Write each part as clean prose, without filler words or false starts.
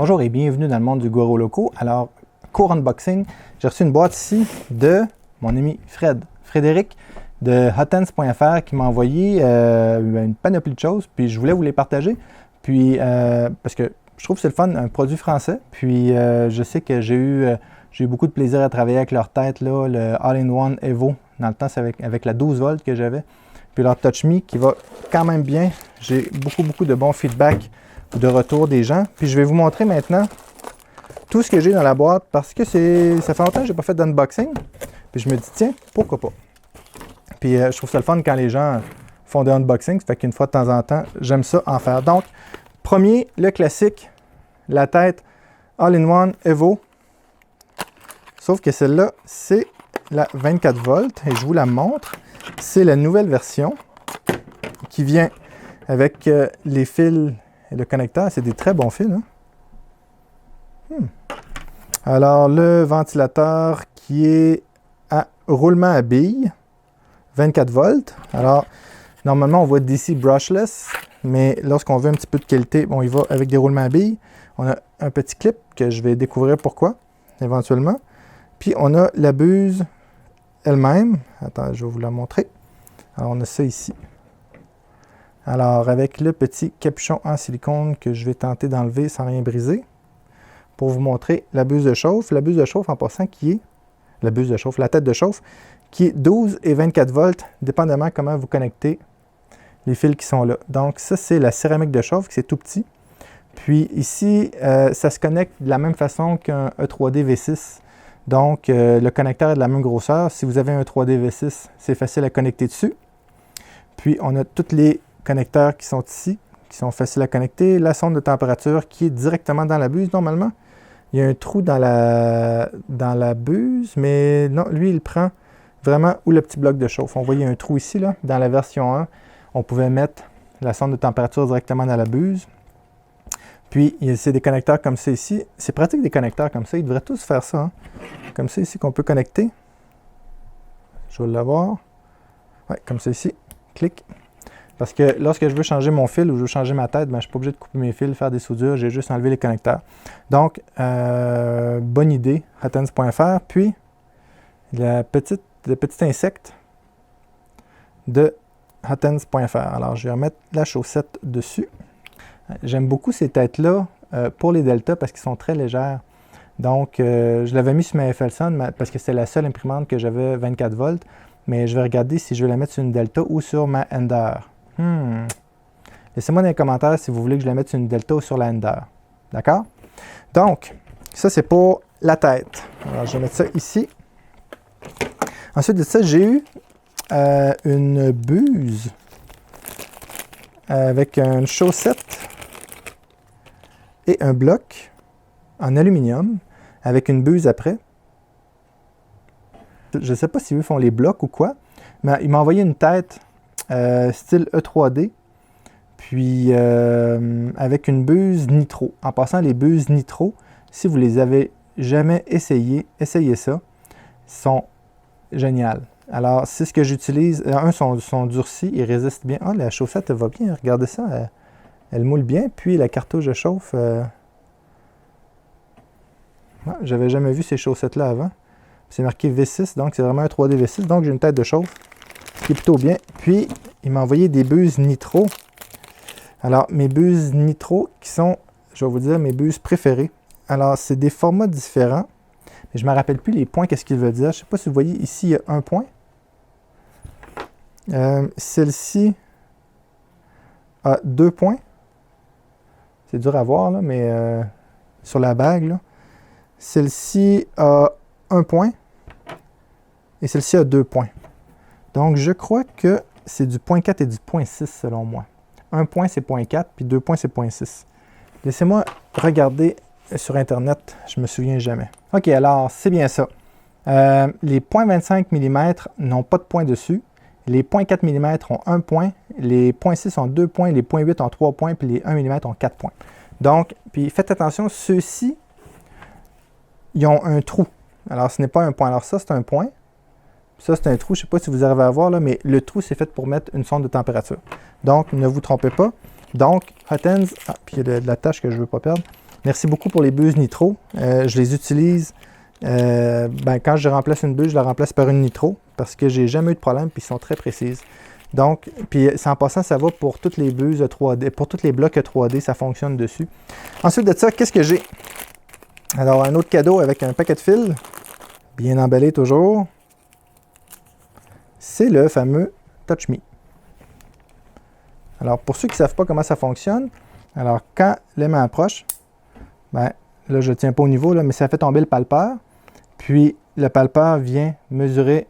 Bonjour et bienvenue dans le monde du Goro Loco. Alors, court unboxing, j'ai reçu une boîte ici de mon ami Frédéric de hotens.fr qui m'a envoyé une panoplie de choses, puis je voulais vous les partager, puis parce que je trouve que c'est le fun, un produit français, puis je sais que j'ai eu beaucoup de plaisir à travailler avec leur tête, là, le All-in-One Evo, dans le temps c'est avec la 12 volts que j'avais, puis leur Touch Me qui va quand même bien, j'ai beaucoup de bons feedbacks de retour des gens. Puis je vais vous montrer maintenant tout ce que j'ai dans la boîte parce que ça fait longtemps que je n'ai pas fait d'unboxing. Puis je me dis, tiens, pourquoi pas? Puis je trouve ça le fun quand les gens font des unboxings. Ça fait qu'une fois de temps en temps, j'aime ça en faire. Donc, premier, le classique, la tête All-in-One Evo. Sauf que celle-là, c'est la 24 volts et je vous la montre. C'est la nouvelle version qui vient avec les fils et le connecteur. C'est des très bons fils. Hein? Alors, le ventilateur qui est à roulement à billes, 24 volts. Alors, normalement, on voit DC brushless, mais lorsqu'on veut un petit peu de qualité, bon, il va avec des roulements à billes. On a un petit clip que je vais découvrir pourquoi, éventuellement. Puis, on a la buse elle-même. Attends, je vais vous la montrer. Alors, on a ça ici. Alors, avec le petit capuchon en silicone que je vais tenter d'enlever sans rien briser pour vous montrer la buse de chauffe. La buse de chauffe, en passant, qui est la tête de chauffe, qui est 12 et 24 volts, dépendamment comment vous connectez les fils qui sont là. Donc, ça, c'est la céramique de chauffe, c'est tout petit. Puis ici, ça se connecte de la même façon qu'un E3D V6. Donc, le connecteur est de la même grosseur. Si vous avez un 3D V6, c'est facile à connecter dessus. Puis, on a toutes les connecteurs qui sont ici, qui sont faciles à connecter. La sonde de température qui est directement dans la buse normalement. Il y a un trou dans la buse, mais non, lui, il prend vraiment où le petit bloc de chauffe. On voyait un trou ici, là. Dans la version 1, on pouvait mettre la sonde de température directement dans la buse. Puis, c'est des connecteurs comme ça ici. C'est pratique des connecteurs comme ça. Ils devraient tous faire ça. Hein? Comme ça ici qu'on peut connecter. Je vais l'avoir. Oui, comme ça ici. Clic. Parce que lorsque je veux changer mon fil ou je veux changer ma tête, ben, je ne suis pas obligé de couper mes fils, faire des soudures, j'ai juste enlevé les connecteurs. Donc, bonne idée, hotens.fr. Puis, le petit insecte de hotens.fr. Alors, je vais remettre la chaussette dessus. J'aime beaucoup ces têtes-là pour les Delta parce qu'ils sont très légères. Donc, je l'avais mis sur ma FLSON parce que c'est la seule imprimante que j'avais 24 volts. Mais je vais regarder si je vais la mettre sur une Delta ou sur ma Ender. Laissez-moi dans les commentaires si vous voulez que je la mette sur une Delta ou sur la Ender. D'accord? Donc, ça c'est pour la tête. Alors, je vais mettre ça ici. Ensuite de ça, j'ai eu une buse avec une chaussette et un bloc en aluminium avec une buse après. Je ne sais pas si eux font les blocs ou quoi, mais il m'a envoyé une tête style E3D, puis avec une buse nitro. En passant, les buses nitro, si vous les avez jamais essayées, essayez ça. Ils sont géniales. Alors, c'est ce que j'utilise. Un, sont durcis, ils résistent bien. Ah, la chaussette, elle va bien. Regardez ça, elle moule bien. Puis la cartouche de chauffe, j'avais jamais vu ces chaussettes-là avant. C'est marqué V6, donc c'est vraiment un 3D V6. Donc, j'ai une tête de chauffe qui est plutôt bien. Puis, il m'a envoyé des buses nitro. Alors, mes buses nitro qui sont, je vais vous dire, mes buses préférées. Alors, c'est des formats différents. Mais je ne me rappelle plus les points, qu'est-ce qu'il veut dire. Je ne sais pas si vous voyez, ici, il y a un point. Celle-ci a 2 points. C'est dur à voir, là, mais sur la bague, là. Celle-ci a 1 point. Et celle-ci a 2 points. Donc, je crois que c'est du point 4 et du point 6 selon moi. 1 point, c'est point 4, puis 2 points, c'est point 6. Laissez-moi regarder sur Internet, je ne me souviens jamais. OK, alors, c'est bien ça. Les points 25 mm n'ont pas de point dessus. Les points 4 mm ont 1 point. Les points 6 ont 2 points. Les points 8 ont 3 points. Puis les 1 mm ont 4 points. Donc, puis faites attention, ceux-ci, ils ont un trou. Alors, ce n'est pas un point. Alors, ça, c'est un point. Ça, c'est un trou. Je ne sais pas si vous arrivez à voir, là, mais le trou, c'est fait pour mettre une sonde de température. Donc, ne vous trompez pas. Donc, Hotens, puis il y a de la tâche que je ne veux pas perdre. Merci beaucoup pour les buses nitro. Je les utilise quand je remplace une buse, je la remplace par une nitro parce que j'ai jamais eu de problème puis ils sont très précises. Donc, puis en passant, ça va pour toutes les buses 3D, pour tous les blocs 3D, ça fonctionne dessus. Ensuite de ça, qu'est-ce que j'ai? Alors, un autre cadeau avec un paquet de fils, bien emballé toujours. C'est le fameux Touch Me. Alors, pour ceux qui ne savent pas comment ça fonctionne, alors quand l'aimant approche, ben, là, je ne tiens pas au niveau, là, mais ça fait tomber le palpeur. Puis, le palpeur vient mesurer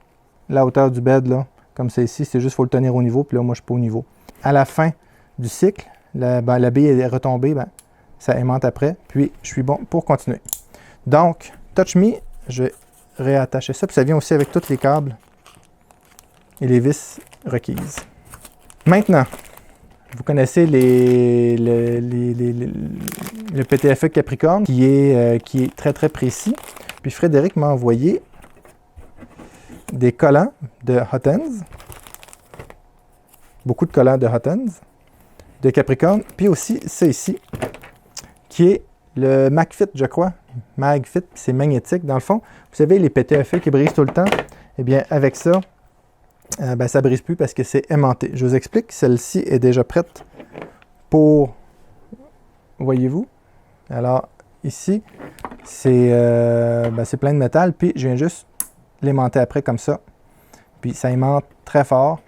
la hauteur du bed, là, comme c'est ici. C'est juste qu'il faut le tenir au niveau, puis là, moi, je ne suis pas au niveau. À la fin du cycle, la bille est retombée, ben, ça aimante après, puis je suis bon pour continuer. Donc, Touch Me, je vais réattacher ça, puis ça vient aussi avec tous les câbles et les vis requises. Maintenant, vous connaissez le PTFE Capricorne qui est très très précis. Puis Frédéric m'a envoyé des collants de Hotens, beaucoup de collants de Hotens, de Capricorne, puis aussi ça ici, qui est le MagFit, je crois. MagFit, c'est magnétique. Dans le fond, vous savez, les PTFE qui brisent tout le temps, eh bien, avec ça, ça ne brise plus parce que c'est aimanté. Je vous explique, celle-ci est déjà prête pour, voyez-vous, alors ici, c'est plein de métal, puis je viens juste l'aimanter après comme ça, puis ça aimante très fort.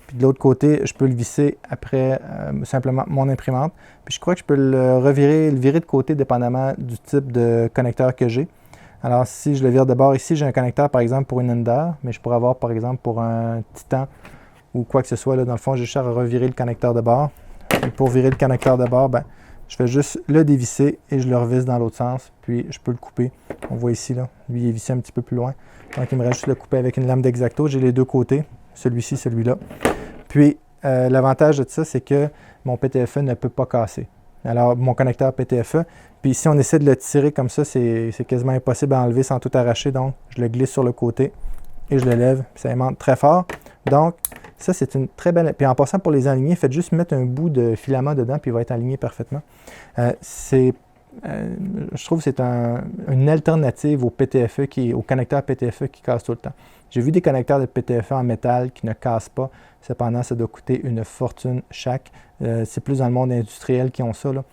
Puis de l'autre côté, je peux le visser après simplement mon imprimante. Puis je crois que je peux le virer de côté dépendamment du type de connecteur que j'ai. Alors, si je le vire de bord, ici, j'ai un connecteur, par exemple, pour une Ender, mais je pourrais avoir, par exemple, pour un Titan ou quoi que ce soit. Là, dans le fond, j'ai juste à revirer le connecteur de bord. Et pour virer le connecteur de bord, je fais juste le dévisser et je le revisse dans l'autre sens. Puis, je peux le couper. On voit ici, là, lui, il est vissé un petit peu plus loin. Donc, il me reste juste le couper avec une lame d'X-Acto. J'ai les deux côtés, celui-ci, celui-là. Puis, l'avantage de ça, c'est que mon PTFE ne peut pas casser. Alors, mon connecteur PTFE, puis si on essaie de le tirer comme ça, c'est quasiment impossible à enlever sans tout arracher. Donc, je le glisse sur le côté et je le lève, puis ça aimante très fort. Donc, ça, c'est une très belle... Puis en passant pour les aligner, faites juste mettre un bout de filament dedans, puis il va être aligné parfaitement. Je trouve que c'est une alternative au PTFE, au connecteur PTFE qui casse tout le temps. J'ai vu des connecteurs de PTFE en métal qui ne cassent pas. Cependant, ça doit coûter une fortune chaque. C'est plus dans le monde industriel qui ont ça, là.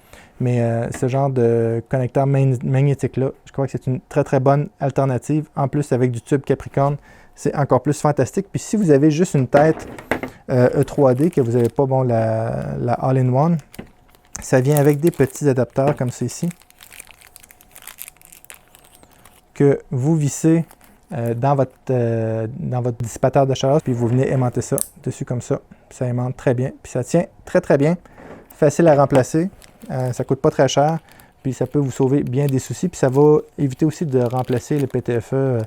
Mais ce genre de connecteur magnétique-là, je crois que c'est une très très bonne alternative. En plus, avec du tube Capricorne, c'est encore plus fantastique. Puis si vous avez juste une tête E3D, que vous n'avez pas la All-in-One, ça vient avec des petits adapteurs comme ceci, que vous vissez dans votre dissipateur de chaleur, puis vous venez aimanter ça dessus comme ça. Ça aimante très bien, puis ça tient très très bien. Facile à remplacer, ça ne coûte pas très cher, puis ça peut vous sauver bien des soucis, puis ça va éviter aussi de remplacer le PTFE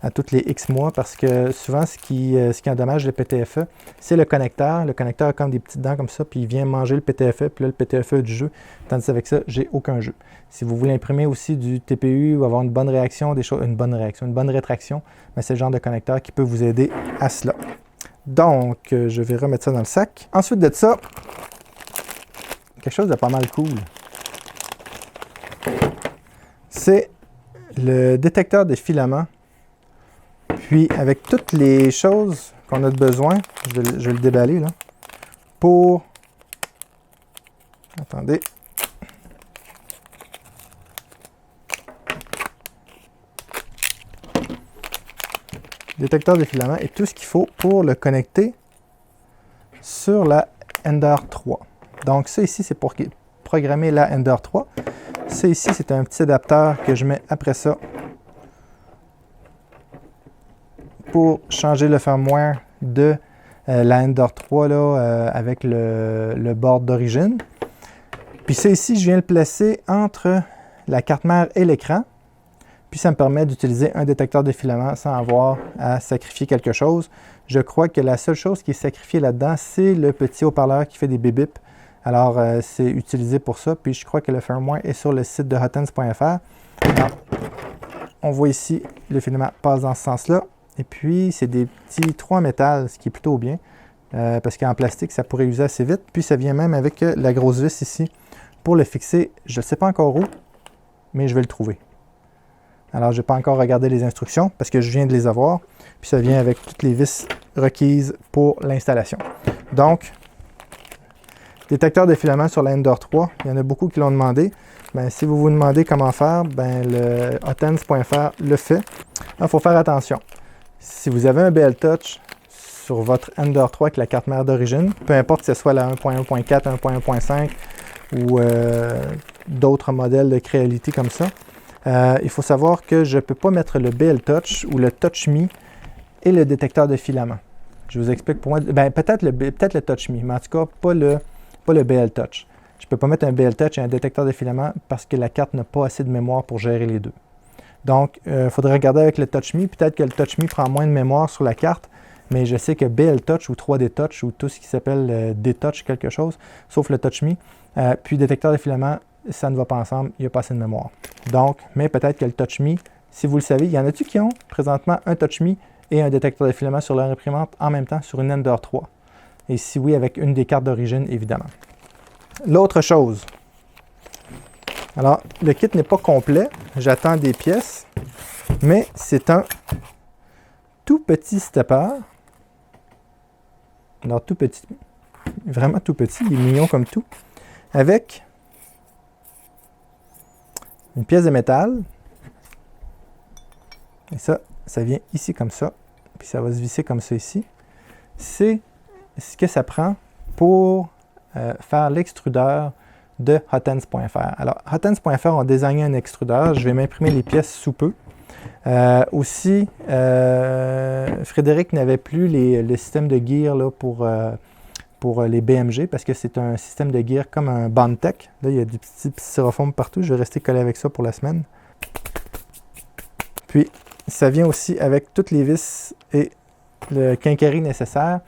à tous les X mois, parce que souvent, ce qui endommage le PTFE, c'est le connecteur. Le connecteur a comme des petites dents comme ça, puis il vient manger le PTFE, puis là, le PTFE a du jeu. Tandis qu'avec ça, j'ai aucun jeu. Si vous voulez imprimer aussi du TPU ou avoir une bonne réaction, une bonne rétraction, c'est le genre de connecteur qui peut vous aider à cela. Donc, je vais remettre ça dans le sac. Ensuite de ça, quelque chose de pas mal cool. C'est le détecteur de filaments. Puis, avec toutes les choses qu'on a besoin, je vais le déballer là, pour... Attendez. Détecteur de filaments et tout ce qu'il faut pour le connecter sur la Ender 3. Donc, ça ici, c'est pour programmer la Ender 3. Ça ici, c'est un petit adapteur que je mets après ça pour changer le firmware de la Ender 3 là, avec le board d'origine. Puis ça ici, je viens le placer entre la carte mère et l'écran. Puis ça me permet d'utiliser un détecteur de filaments sans avoir à sacrifier quelque chose. Je crois que la seule chose qui est sacrifiée là-dedans, c'est le petit haut-parleur qui fait des bip-bip. Alors, c'est utilisé pour ça. Puis je crois que le firmware est sur le site de hotens.fr. On voit ici, le filament passe dans ce sens-là. Et puis, c'est des petits trous en métal, ce qui est plutôt bien, parce qu'en plastique, ça pourrait user assez vite. Puis, ça vient même avec la grosse vis ici pour le fixer, je ne sais pas encore où, mais je vais le trouver. Alors, je n'ai pas encore regardé les instructions parce que je viens de les avoir. Puis ça vient avec toutes les vis requises pour l'installation. Donc, détecteur de filament sur la Ender 3, il y en a beaucoup qui l'ont demandé. Ben, si vous vous demandez comment faire, ben, le Hotens.fr le fait. Il faut faire attention. Si vous avez un BL Touch sur votre Ender 3 avec la carte mère d'origine, peu importe que ce soit la 1.1.4, 1.1.5 ou d'autres modèles de Creality comme ça, il faut savoir que je ne peux pas mettre le BL Touch ou le Touch Me et le détecteur de filament. Je vous explique pour moi. Ben, peut-être le Touch Me, mais en tout cas, pas le BL Touch. Je ne peux pas mettre un BL Touch et un détecteur de filament parce que la carte n'a pas assez de mémoire pour gérer les deux. Donc, il faudrait regarder avec le Touch Me. Peut-être que le Touch Me prend moins de mémoire sur la carte, mais je sais que BL Touch ou 3D Touch ou tout ce qui s'appelle D-Touch quelque chose, sauf le Touch Me, puis détecteur de filament, ça ne va pas ensemble, il n'y a pas assez de mémoire. Donc, mais peut-être que le Touch Me, si vous le savez, il y en a-tu qui ont présentement un Touch Me et un détecteur de filament sur leur imprimante en même temps sur une Ender 3? Et si oui, avec une des cartes d'origine, évidemment. L'autre chose. Alors, le kit n'est pas complet. J'attends des pièces. Mais c'est un tout petit stepper. Alors, tout petit. Vraiment tout petit. Il est mignon comme tout. Avec une pièce de métal. Et ça vient ici comme ça. Puis ça va se visser comme ça ici. C'est ce que ça prend pour faire l'extrudeur de Hotens.fr. Alors, Hotens.fr ont désigné un extrudeur. Je vais m'imprimer les pièces sous peu. Aussi, Frédéric n'avait plus le système de gear là, pour les BMG parce que c'est un système de gear comme un Bondtech. Là, il y a du petit styrofoam partout. Je vais rester collé avec ça pour la semaine. Puis, ça vient aussi avec toutes les vis et le quincaillerie nécessaire.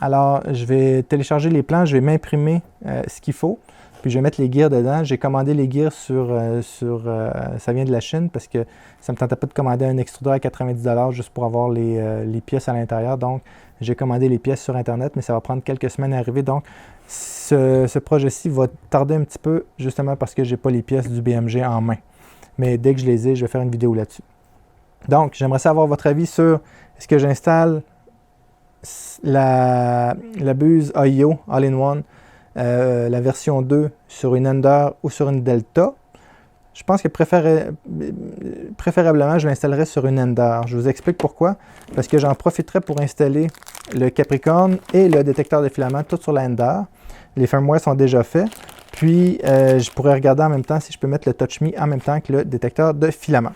Alors, je vais télécharger les plans, je vais m'imprimer ce qu'il faut, puis je vais mettre les gears dedans. J'ai commandé les gears ça vient de la Chine parce que ça ne me tentait pas de commander un extrudeur à 90$ juste pour avoir les pièces à l'intérieur. Donc, j'ai commandé les pièces sur Internet, mais ça va prendre quelques semaines à arriver. Donc, ce projet-ci va tarder un petit peu justement parce que je n'ai pas les pièces du BMG en main. Mais dès que je les ai, je vais faire une vidéo là-dessus. Donc, j'aimerais savoir votre avis sur est-ce que j'installe la buse AIO All-in-One, la version 2 sur une Ender ou sur une Delta. Je pense que préférablement, je l'installerai sur une Ender. Je vous explique pourquoi. Parce que j'en profiterai pour installer le Capricorn et le détecteur de filament, tout sur la Ender. Les firmware sont déjà faits. Puis, je pourrais regarder en même temps si je peux mettre le Touch Me en même temps que le détecteur de filament.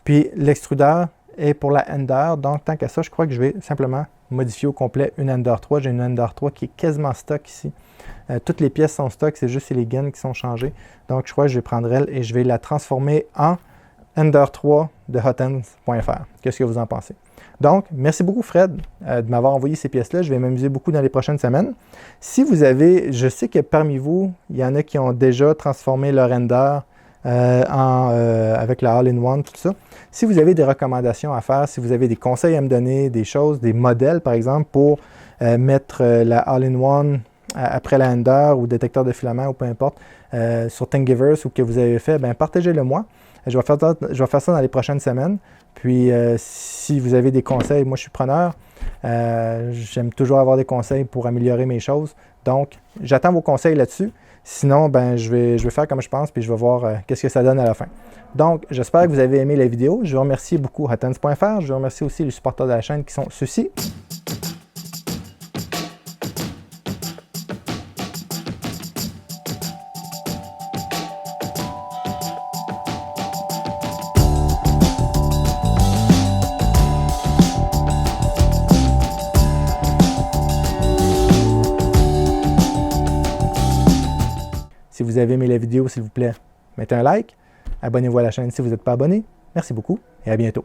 Puis, l'extrudeur est pour la Ender. Donc, tant qu'à ça, je crois que je vais simplement modifier au complet une Ender 3. J'ai une Ender 3 qui est quasiment stock ici. Toutes les pièces sont stock, c'est juste les gaines qui sont changées. Donc, je crois que je vais prendre elle et je vais la transformer en Ender 3 de Hotens.fr. Qu'est-ce que vous en pensez? Donc, merci beaucoup Fred de m'avoir envoyé ces pièces-là. Je vais m'amuser beaucoup dans les prochaines semaines. Si vous avez, je sais que parmi vous, il y en a qui ont déjà transformé leur Ender avec la All-in-One, tout ça. Si vous avez des recommandations à faire, si vous avez des conseils à me donner, des choses, des modèles par exemple pour mettre la All-in-One après la Ender ou détecteur de filament ou peu importe sur Thingiverse ou que vous avez fait, ben partagez-le moi. Je vais faire ça dans les prochaines semaines. Puis si vous avez des conseils, moi je suis preneur. J'aime toujours avoir des conseils pour améliorer mes choses. Donc, j'attends vos conseils là-dessus. Sinon, ben, je vais faire comme je pense, puis je vais voir qu'est-ce que ça donne à la fin. Donc, j'espère que vous avez aimé la vidéo. Je veux remercier beaucoup Hotens.fr. Je veux remercier aussi les supporters de la chaîne qui sont ceux-ci. Si vous avez aimé la vidéo, s'il vous plaît, mettez un like, abonnez-vous à la chaîne si vous n'êtes pas abonné. Merci beaucoup et à bientôt.